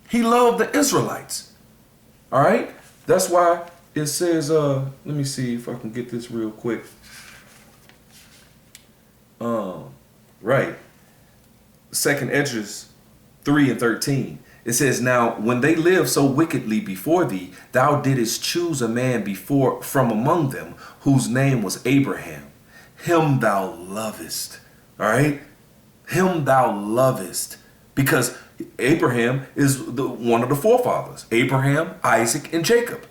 He loved the Israelites. All right. That's why it says, let me see if I can get this real quick. Right. Second Esdras 3:13. It says, now when they lived so wickedly before thee, thou didst choose a man before from among them, whose name was Abraham. Him thou lovest. All right. Him thou lovest. Because Abraham is one of the forefathers. Abraham, Isaac, and Jacob.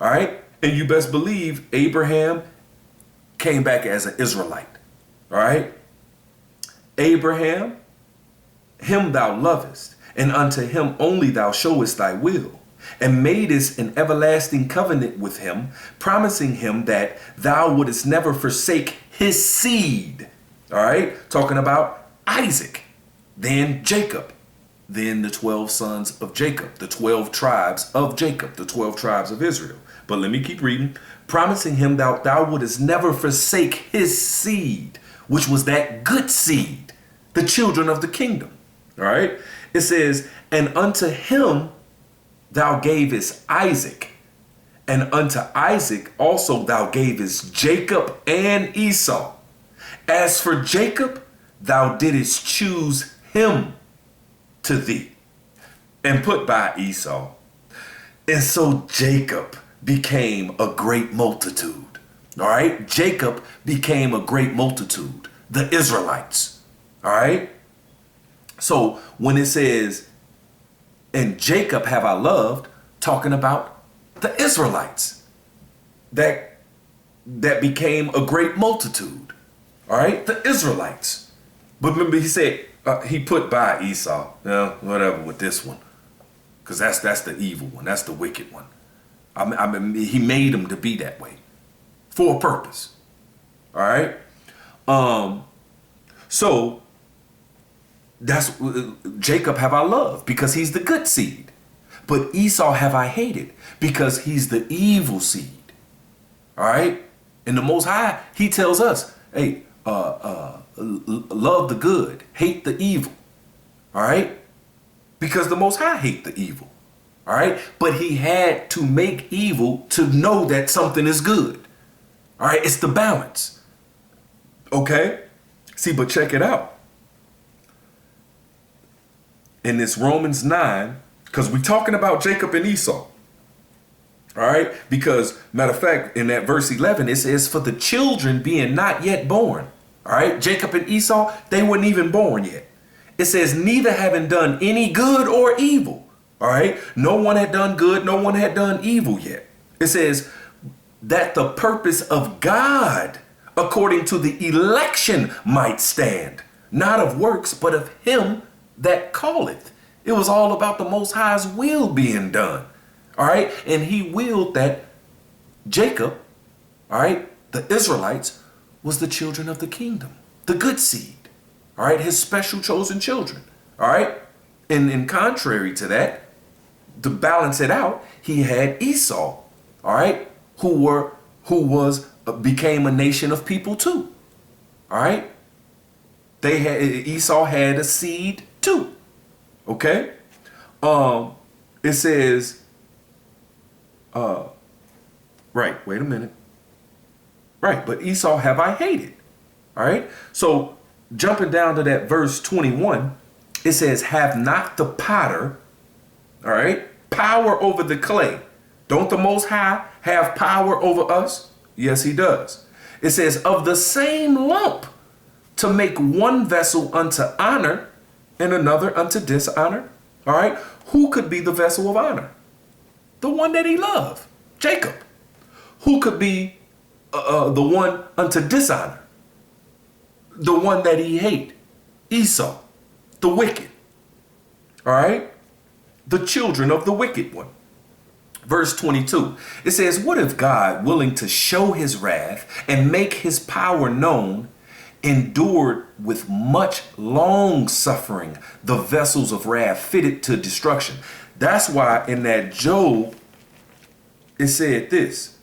All right. And you best believe Abraham came back as an Israelite. All right. Abraham, him thou lovest, and unto him only thou showest thy will, and madest an everlasting covenant with him, promising him that thou wouldest never forsake his seed. All right. Talking about Isaac, then Jacob, then the 12 sons of Jacob, the 12 tribes of Jacob, the 12 tribes of Israel. But let me keep reading. Promising him that thou wouldest never forsake his seed, which was that good seed, the children of the kingdom. All right. It says, and unto him thou gavest Isaac, and unto Isaac also thou gavest Jacob and Esau. As for Jacob, thou didst choose him to thee, and put by Esau. And so Jacob became a great multitude. All right. Jacob became a great multitude, the Israelites. All right. So when it says, and Jacob have I loved, talking about the Israelites that became a great multitude. All right. The Israelites. But remember, he said he put by Esau. Whatever with this one. Because that's the evil one. That's the wicked one. I mean, he made him to be that way for a purpose. All right. So that's Jacob have I loved because he's the good seed, but Esau have I hated because he's the evil seed. All right. And the Most High, he tells us, hey, love the good, hate the evil. All right. Because the Most High hate the evil. All right. But he had to make evil to know that something is good. All right. It's the balance. Okay. See, but check it out. In this Romans 9, because we're talking about Jacob and Esau. All right. Because matter of fact, in that verse 11, it says, for the children being not yet born. All right. Jacob and Esau, they weren't even born yet. It says, neither having done any good or evil. All right. No one had done good. No one had done evil yet. It says that the purpose of God, according to the election, might stand, not of works, but of him that calleth. It was all about the Most High's will being done. All right. And he willed that Jacob, all right, the Israelites, was the children of the kingdom, the good seed. All right. His special chosen children. All right. And in contrary to that, to balance it out, he had Esau, all right, who became a nation of people too. All right. Esau had a seed too. Okay. It says, right, wait a minute. Right, but Esau have I hated. All right. So jumping down to that verse 21, it says, have not the potter, all right, power over the clay. Don't the Most High have power over us? Yes, he does. It says, of the same lump to make one vessel unto honor and another unto dishonor. All right. Who could be the vessel of honor? The one that he loved, Jacob. Who could be the one unto dishonor? The one that he hate, Esau, the wicked. All right. The children of the wicked one. Verse 22, it says, what if God, willing to show his wrath and make his power known, endured with much long suffering the vessels of wrath fitted to destruction? That's why in that Job, it said this.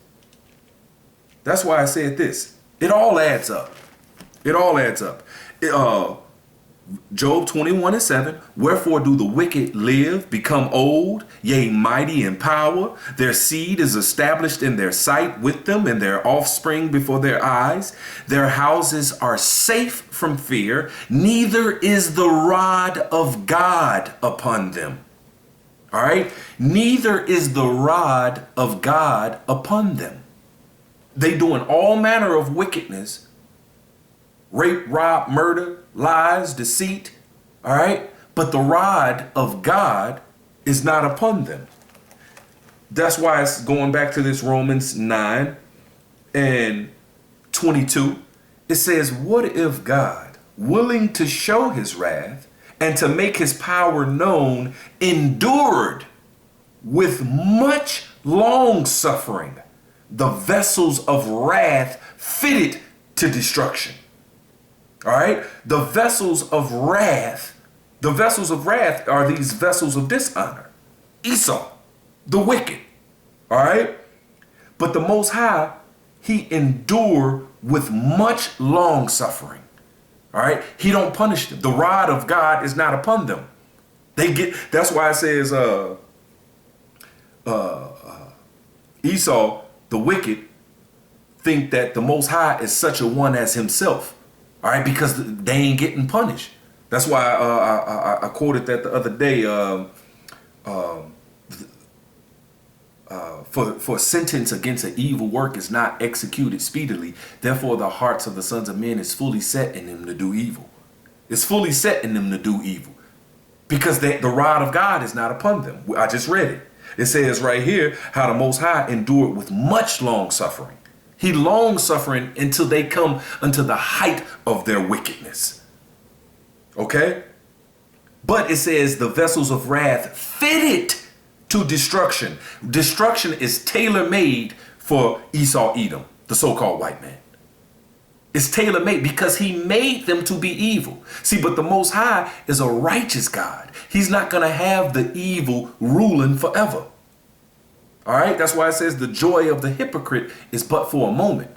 That's why I said this. It all adds up. It all adds up. Job 21:7, wherefore do the wicked live, become old, yea, mighty in power? Their seed is established in their sight with them, and their offspring before their eyes. Their houses are safe from fear, neither is the rod of God upon them. All right? Neither is the rod of God upon them. They doing all manner of wickedness, rape, rob, murder, lies, deceit, all right? But the rod of God is not upon them. That's why it's going back to this Romans 9:22. It says, what if God, willing to show his wrath and to make his power known, endured with much long suffering the vessels of wrath fitted to destruction. All right. The vessels of wrath are these vessels of dishonor. Esau, the wicked. All right. But the Most High, he endured with much long suffering. All right. He don't punish them. The rod of God is not upon them. That's why it says, Esau, the wicked, think that the Most High is such a one as himself. All right, because they ain't getting punished. That's why I quoted that the other day. For sentence against an evil work is not executed speedily. Therefore, the hearts of the sons of men is fully set in them to do evil. It's fully set in them to do evil, because the rod of God is not upon them. I just read it. It says right here how the Most High endured with much long suffering. He long suffering until they come unto the height of their wickedness. Okay? But it says the vessels of wrath fitted to destruction. Destruction is tailor-made for Esau Edom, the so-called white man. It's tailor-made because he made them to be evil. See, but the Most High is a righteous God. He's not going to have the evil ruling forever. All right, that's why it says the joy of the hypocrite is but for a moment.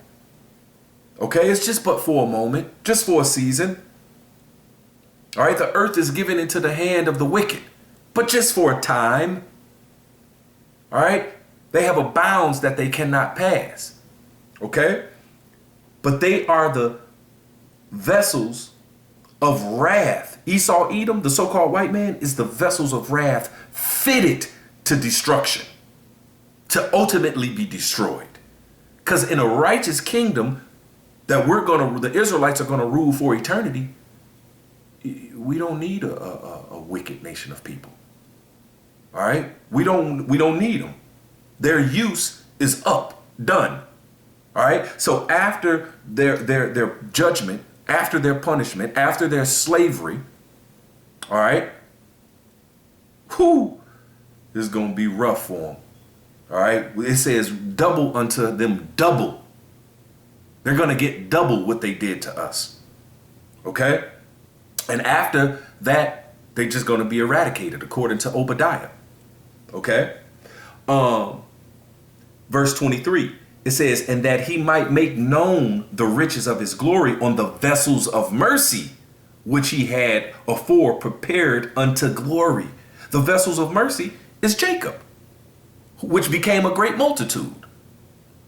Okay, it's just but for a moment, just for a season. All right, the earth is given into the hand of the wicked, but just for a time. All right, they have a bounds that they cannot pass. Okay, but they are the vessels of wrath. Esau Edom, the so-called white man, is the vessels of wrath fitted to destruction, to ultimately be destroyed. Because in a righteous kingdom that the Israelites are going to rule for eternity, we don't need a wicked nation of people. All right, we don't need them. Their use is up, done. All right, so after their judgment, after their punishment, after their slavery, all right, this is going to be rough for them. All right, it says double unto them double. They're going to get double what they did to us. Okay, and after that, they're just going to be eradicated according to Obadiah. Okay, verse 23, it says, and that he might make known the riches of his glory on the vessels of mercy, which he had afore prepared unto glory. The vessels of mercy is Jacob, which became a great multitude.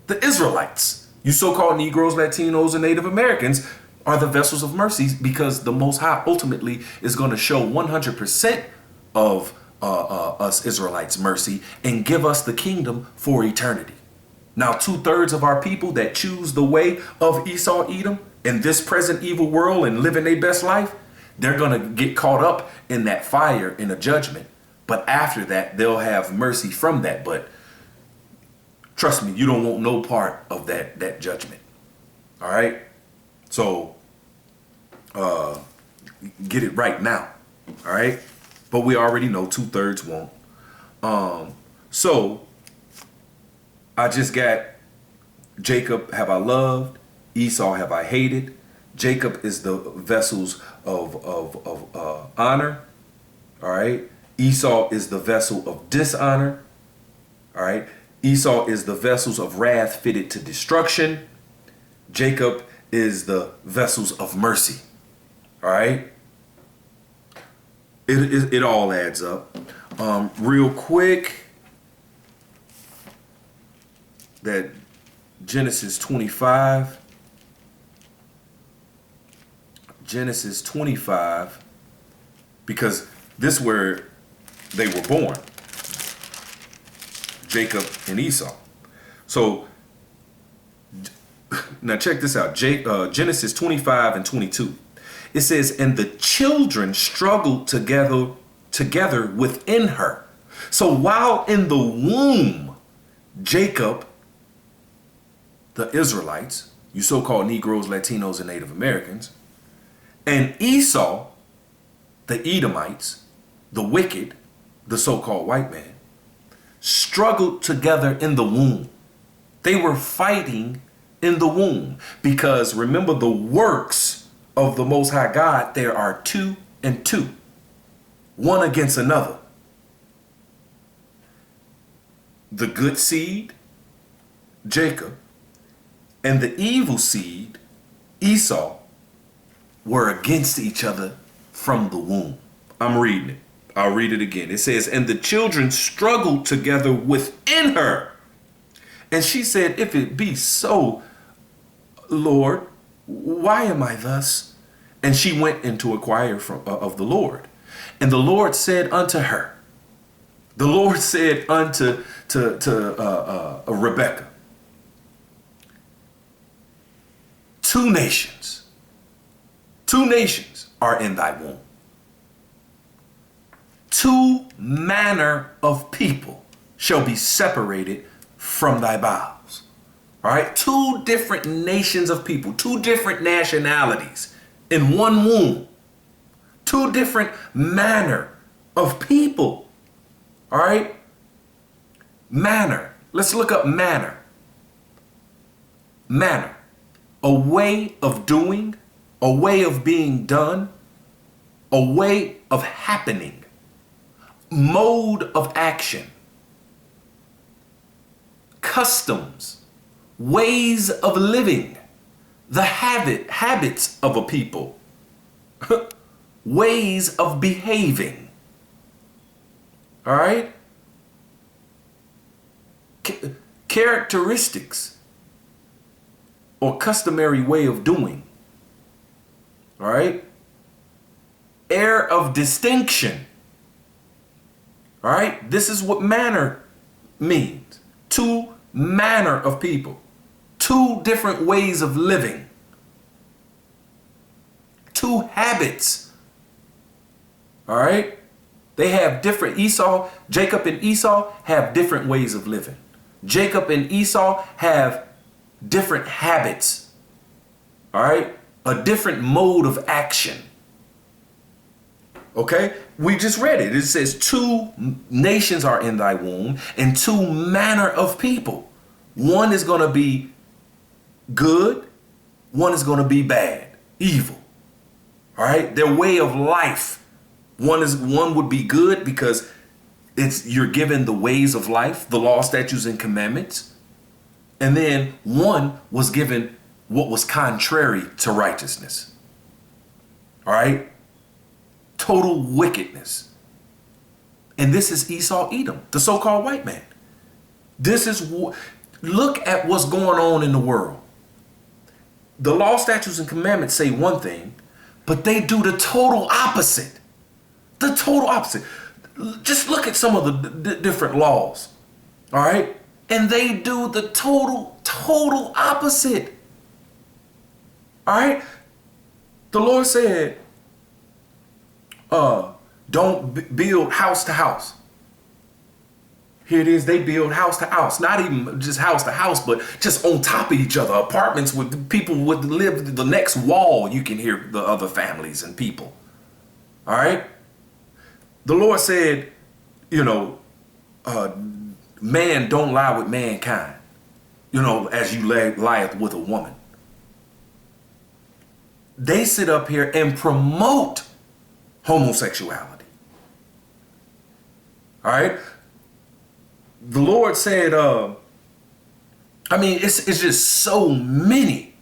The Israelites, you so-called Negroes, Latinos, and Native Americans, are the vessels of mercy, because the Most High ultimately is going to show 100% of us Israelites mercy and give us the kingdom for eternity. Now, 2/3 of our people that choose the way of Esau Edom in this present evil world and living their best life, they're going to get caught up in that fire in a judgment. But after that, they'll have mercy from that. But trust me, you don't want no part of that judgment. All right. So get it right now. All right. But we already know 2/3 won't. So I just got Jacob have I loved, Esau have I hated. Jacob is the vessels of honor. All right. Esau is the vessel of dishonor. All right. Esau is the vessels of wrath fitted to destruction. Jacob is the vessels of mercy. All right. It all adds up. Real quick, that Genesis 25. Genesis 25, because this is where they were born, Jacob and Esau. So now check this out, Genesis 25 and 22. It says, and the children struggled together within her. So while in the womb, Jacob, the Israelites, you so-called Negroes, Latinos, and Native Americans, and Esau, the Edomites, the wicked, the so-called white man, struggled together in the womb. They were fighting in the womb because remember the works of the Most High God, there are 2 and 2, one against another. The good seed, Jacob, and the evil seed, Esau, were against each other from the womb. I'm reading it. I'll read it again. It says, and the children struggled together within her. And she said, if it be so, Lord, why am I thus? And she went in to inquire of the Lord. And the Lord said unto her, the Lord said unto Rebekah, 2 nations are in thy womb. 2 manner of people shall be separated from thy bowels. All right, 2 different nations of people, 2 different nationalities in one womb. 2 different manner of people. All right, manner. Let's look up manner. Manner, a way of doing, a way of being done, a way of happening, mode of action, customs, ways of living, the habits of a people, ways of behaving. All right? Characteristics or customary way of doing. All right? Air of distinction. All right? This is what manner means. 2 manner of people. 2 different ways of living. 2 habits. All right? They have different, Jacob and Esau have different ways of living. Jacob and Esau have different habits. All right? A different mode of action. Okay? We just read it. It says 2 nations are in thy womb and 2 manner of people. One is going to be good. One is going to be bad, evil. All right? Their way of life. One would be good because you're given the ways of life, the law, statutes, and commandments. And then one was given what was contrary to righteousness. All right? Total wickedness. And this is Esau Edom, the so-called white man. Look at what's going on in the world. The law, statutes, and commandments say one thing, but they do the total opposite. The total opposite. Just look at some of the different laws. All right? And they do the total opposite. All right? The Lord said, don't build house to house. Here it is, they build house to house. Not even just house to house, but just on top of each other. Apartments with people would live the next wall. You can hear the other families and people. All right? The Lord said, man don't lie with mankind, as you lieth with a woman. They sit up here and promote homosexuality. All right? The Lord said, it's just so many.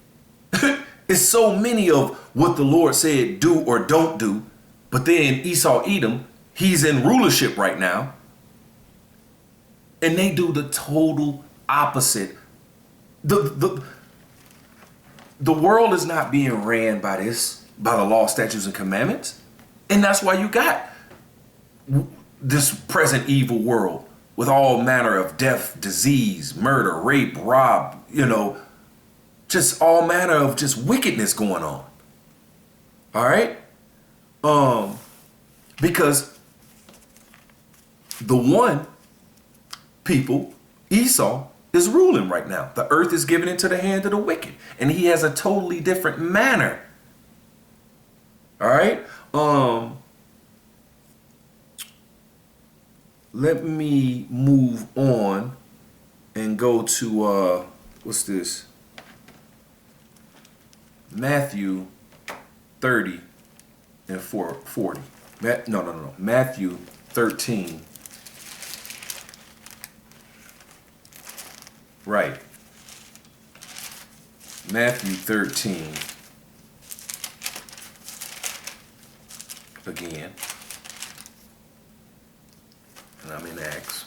It's so many of what the Lord said do or don't do But then Esau, Edom, he's in rulership right now. And they do the total opposite. The world is not being ran by the law, statutes, and commandments. And that's why you got this present evil world with all manner of death, disease, murder, rape, rob, just all manner of just wickedness going on. All right? Because the one people, Esau, is ruling right now. The earth is given into the hand of the wicked, and he has a totally different manner. All right? Let me move on and go to what's this? Matthew 30 and 40. No. Matthew 13. Right. Matthew 13. Again. And I'm in Acts.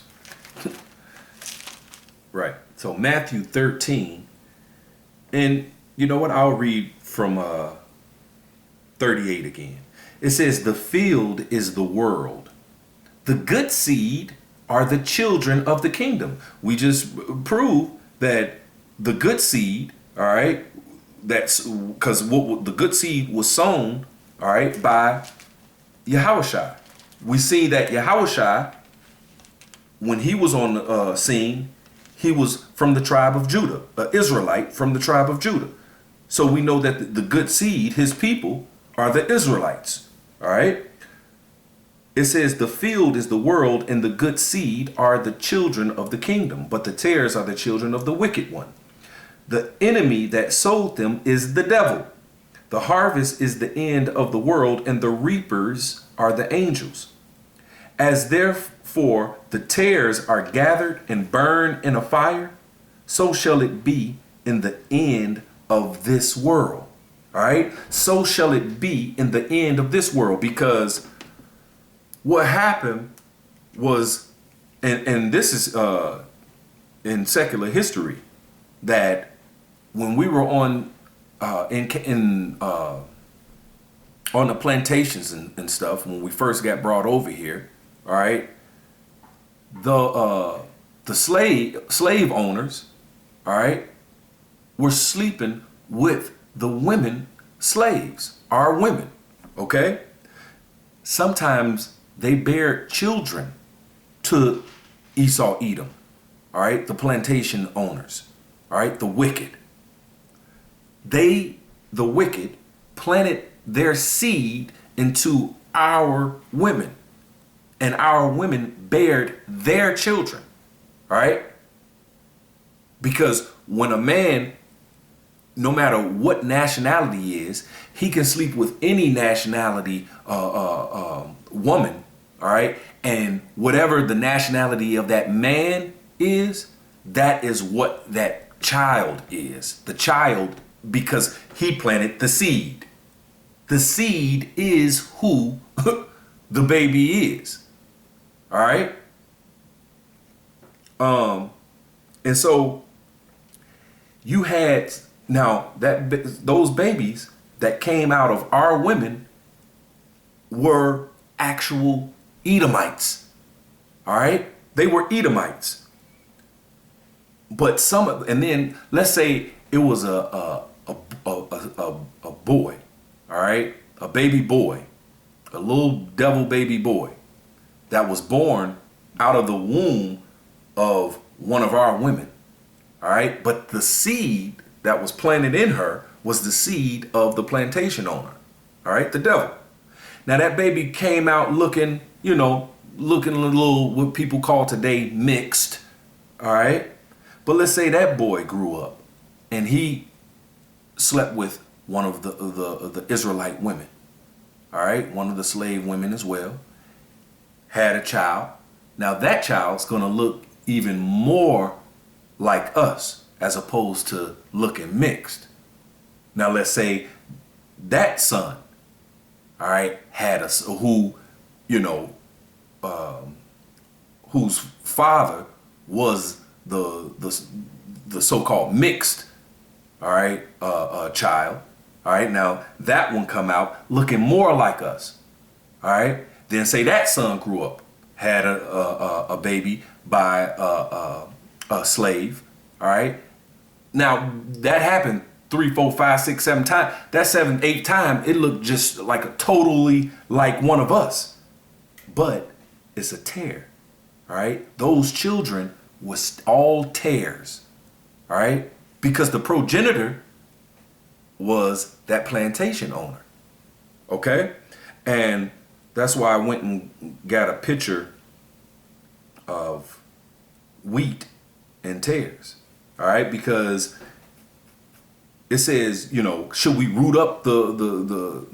Right. So Matthew 13. And you know what? I'll read from 38 again. It says, the field is the world. The good seed are the children of the kingdom. We just proved that the good seed, all right, that's because the good seed was sown, all right, by Yahushua. We see that Yahushua, when he was on the scene, he was from the tribe of Judah, an Israelite from the tribe of Judah. So we know that the good seed, his people, are the Israelites. All right. It says the field is the world and the good seed are the children of the kingdom, but the tares are the children of the wicked one. The enemy that sowed them is the devil. The harvest is the end of the world and the reapers are the angels. As therefore the tares are gathered and burned in a fire, so shall it be in the end of this world. All right. So shall it be in the end of this world, because what happened was, and this is in secular history, that when we were on the plantations and stuff, when we first got brought over here, all right, the slave owners, all right, were sleeping with the women slaves, our women, okay? Sometimes they bear children to Esau, Edom, all right, the plantation owners, all right, the wicked. The wicked, planted their seed into our women, and our women bared their children, all right? Because when a man, no matter what nationality he is, he can sleep with any nationality woman, all right? And whatever the nationality of that man is, that is what that child is. The child, because he planted the seed. The seed is who the baby is, all right? And so you had... Now, those babies that came out of our women were actual Edomites. All right? They were Edomites. But and then let's say it was a boy, all right? A baby boy, a little devil baby boy that was born out of the womb of one of our women. All right? But the seed that was planted in her was the seed of the plantation owner, all right, the devil. Now that baby came out looking a little, what people call today, mixed, all right? But let's say that boy grew up and he slept with one of the Israelite women, all right, one of the slave women as well, had a child. Now that child's gonna look even more like us, as opposed to looking mixed. Now let's say that son, all right, had us who, you know, whose father was the so-called mixed, all right, child. All right, now that one come out looking more like us. All right, then say that son grew up, had a baby by a slave. All right, now that happened 3, 4, 5, 6, 7 times. That 7th, 8th time, it looked just like a totally like one of us, but it's a tear. All right, those children was all tares. All right, because the progenitor was that plantation owner. Okay, and that's why I went and got a picture of wheat and tares. All right, because it says, you know, should we root up the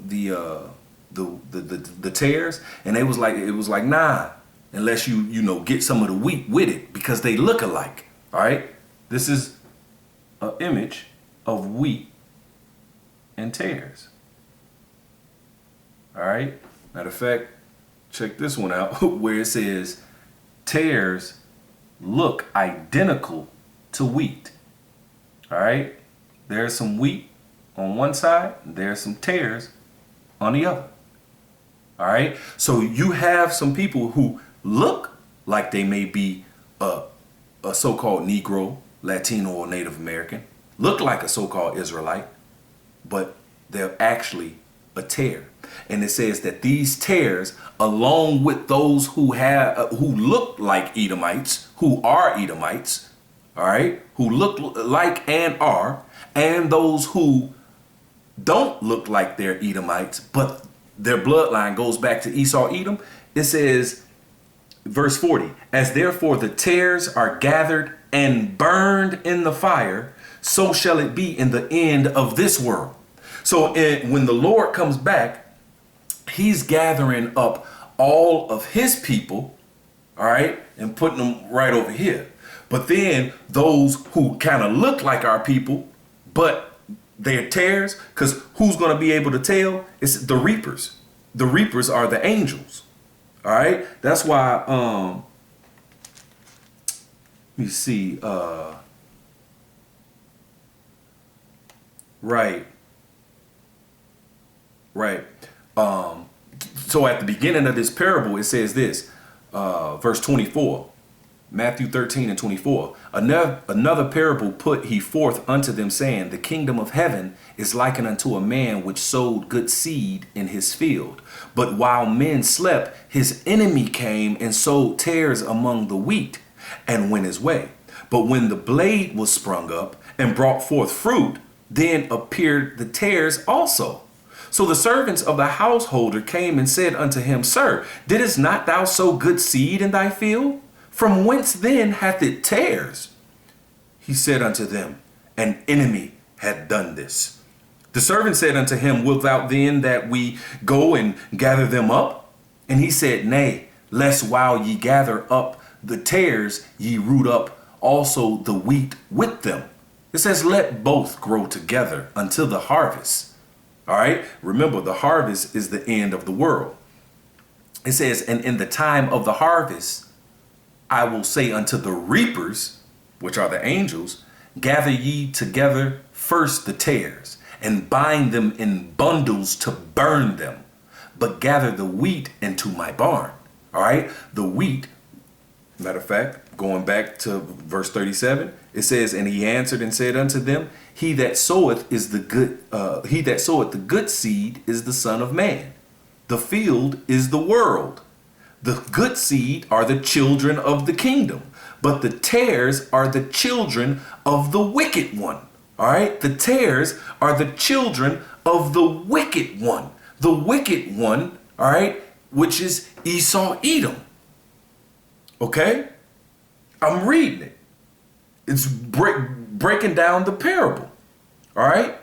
tares? And it was like nah, unless you know get some of the wheat with it, because they look alike. All right, this is an image of wheat and tares. All right, matter of fact, check this one out where it says tares look identical to wheat. All right, there's some wheat on one side, there's some tares on the other. All right, so you have some people who look like they may be a so-called Negro, Latino, or Native American, look like a so-called Israelite, but they're actually a tare. And it says that these tares, along with those who look like Edomites, who are Edomites, all right, who look like and are, and those who don't look like they're Edomites, but their bloodline goes back to Esau, Edom. It says, verse 40, as therefore the tares are gathered and burned in the fire, so shall it be in the end of this world. So when the Lord comes back, he's gathering up all of his people, all right, and putting them right over here. But then those who kind of look like our people, but they're tares, because who's going to be able to tell? It's the reapers. The reapers are the angels. All right. That's why, let me see, right. So at the beginning of this parable, it says this, verse 24, Matthew 13 and 24. Another parable put he forth unto them, saying, the kingdom of heaven is likened unto a man which sowed good seed in his field. But while men slept, his enemy came and sowed tares among the wheat and went his way. But when the blade was sprung up and brought forth fruit, then appeared the tares also. So the servants of the householder came and said unto him, Sir, didst not thou sow good seed in thy field? From whence then hath it tares? He said unto them, An enemy hath done this. The servant said unto him, Wilt thou then that we go and gather them up? And he said, Nay, lest while ye gather up the tares, ye root up also the wheat with them. It says, let both grow together until the harvest. All right. Remember, the harvest is the end of the world. It says, and in the time of the harvest, I will say unto the reapers, which are the angels, gather ye together first the tares and bind them in bundles to burn them, but gather the wheat into my barn. All right. The wheat, matter of fact, going back to verse 37, it says, and he answered and said unto them, he that soweth the good seed is the Son of Man. The field is the world. The good seed are the children of the kingdom, but the tares are the children of the wicked one. All right. The tares are the children of the wicked one. The wicked one, all right, which is Esau, Edom. Okay. I'm reading it. It's breaking down the parable. All right.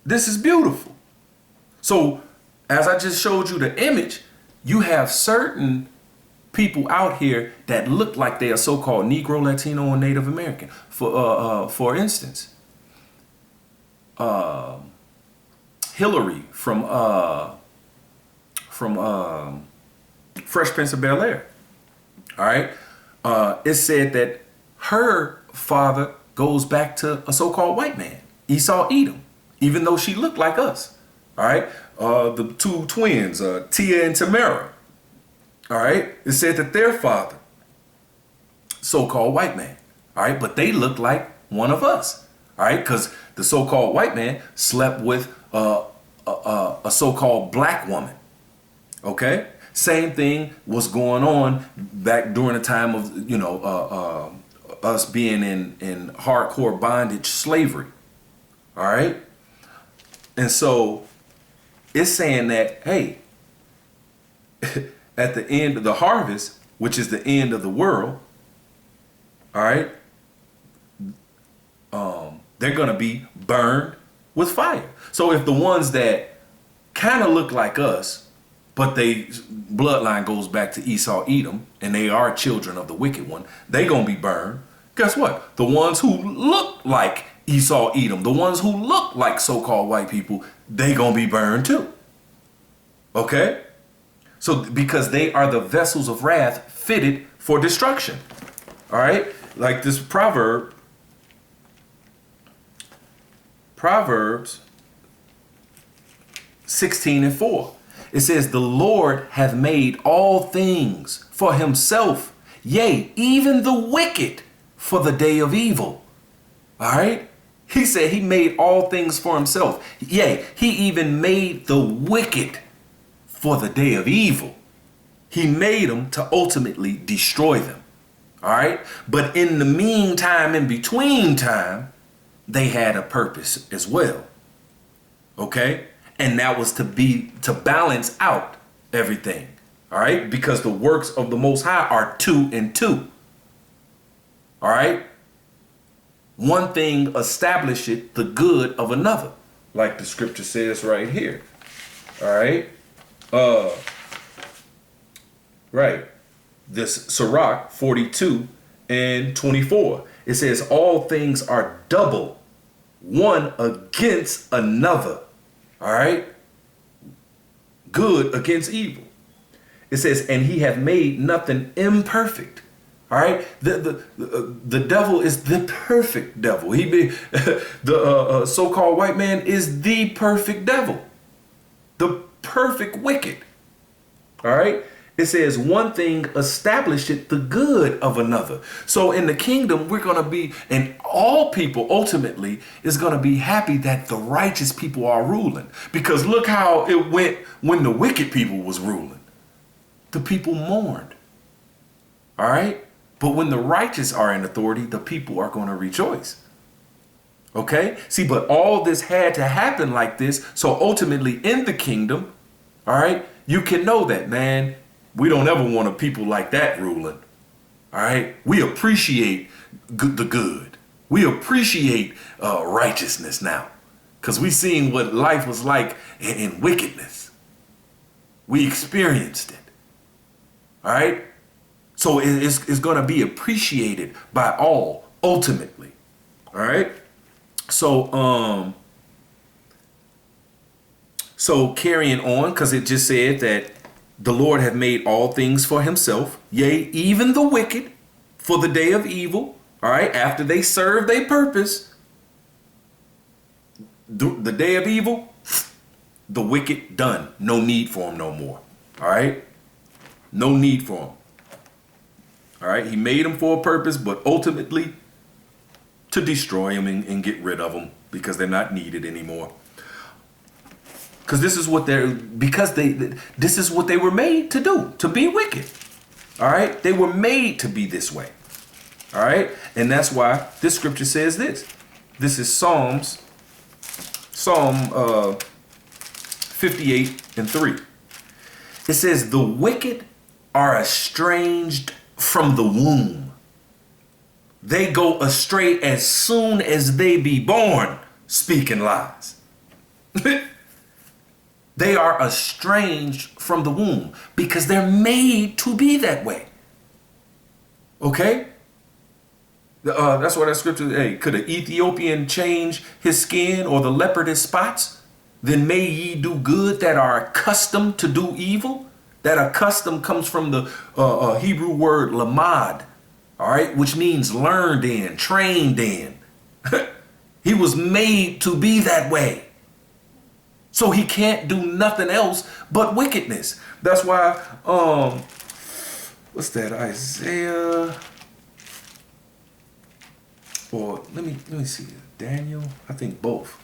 This is beautiful. So as I just showed you the image, you have certain people out here that look like they are so-called Negro, Latino, or Native American. For instance, Hillary from Fresh Prince of Bel-Air. All right. It said that her father goes back to a so-called white man, Esau Edom, even though she looked like us. All right. The two twins, Tia and Tamara. All right. It said that their father, so-called white man. All right. But they looked like one of us. All right. Because the so-called white man slept with a so-called black woman. Okay. Same thing was going on back during the time of, us being in hardcore bondage slavery. All right. And so it's saying that, hey, at the end of the harvest, which is the end of the world, all right, they're going to be burned with fire. So if the ones that kind of look like us, but they bloodline goes back to Esau Edom, and they are children of the wicked one, they going to be burned. Guess what? The ones who look like Esau Edom, the ones who look like so-called white people, they going to be burned too. Okay? So because they are the vessels of wrath fitted for destruction. All right? Like this Proverbs 16:4. It says, the Lord hath made all things for himself, yea, even the wicked for the day of evil. All right? He said he made all things for himself. Yea, he even made the wicked for the day of evil. He made them to ultimately destroy them. All right? But in the meantime, in between time, they had a purpose as well. Okay? And that was to balance out everything. All right? Because the works of the Most High are 2 and 2. All right? One thing establisheth the good of another, like the scripture says right here. All right? Right. This Sirach 42:24. It says, all things are double, one against another. All right? Good against evil. It says, and he hath made nothing imperfect. All right? The devil is the perfect devil. The so-called white man is the perfect devil. The perfect wicked. All right? It says one thing establisheth the good of another. So in the kingdom, we're going to be, and all people ultimately is going to be happy that the righteous people are ruling. Because look how it went when the wicked people was ruling. The people mourned. All right? But when the righteous are in authority, the people are going to rejoice. Okay? See, but all this had to happen like this. So ultimately in the kingdom, all right, you can know that, man, we don't ever want a people like that ruling. All right? We appreciate the good. We appreciate righteousness now. Because we seen what life was like in wickedness. We experienced it. All right? So it's going to be appreciated by all ultimately. All right? So carrying on, because it just said that the Lord hath made all things for himself, yea, even the wicked for the day of evil. All right, after they serve their purpose, the day of evil, the wicked done. No need for them no more. All right, no need for them. All right, he made them for a purpose, but ultimately to destroy them and get rid of them because they're not needed anymore. Because this is what this is what they were made to do, to be wicked. All right. They were made to be this way. All right. And that's why this scripture says this. This is Psalm 58:3. It says, the wicked are estranged from the womb. They go astray as soon as they be born, speaking lies. They are estranged from the womb because they're made to be that way. Okay? That's what that scripture, hey, could an Ethiopian change his skin or the leopard his spots? then may ye do good that are accustomed to do evil. That accustomed comes from the Hebrew word lamad, all right, which means learned in, trained in. He was made to be that way. So he can't do nothing else but wickedness. That's why, what's that, Isaiah? Or let me see, Daniel, I think both.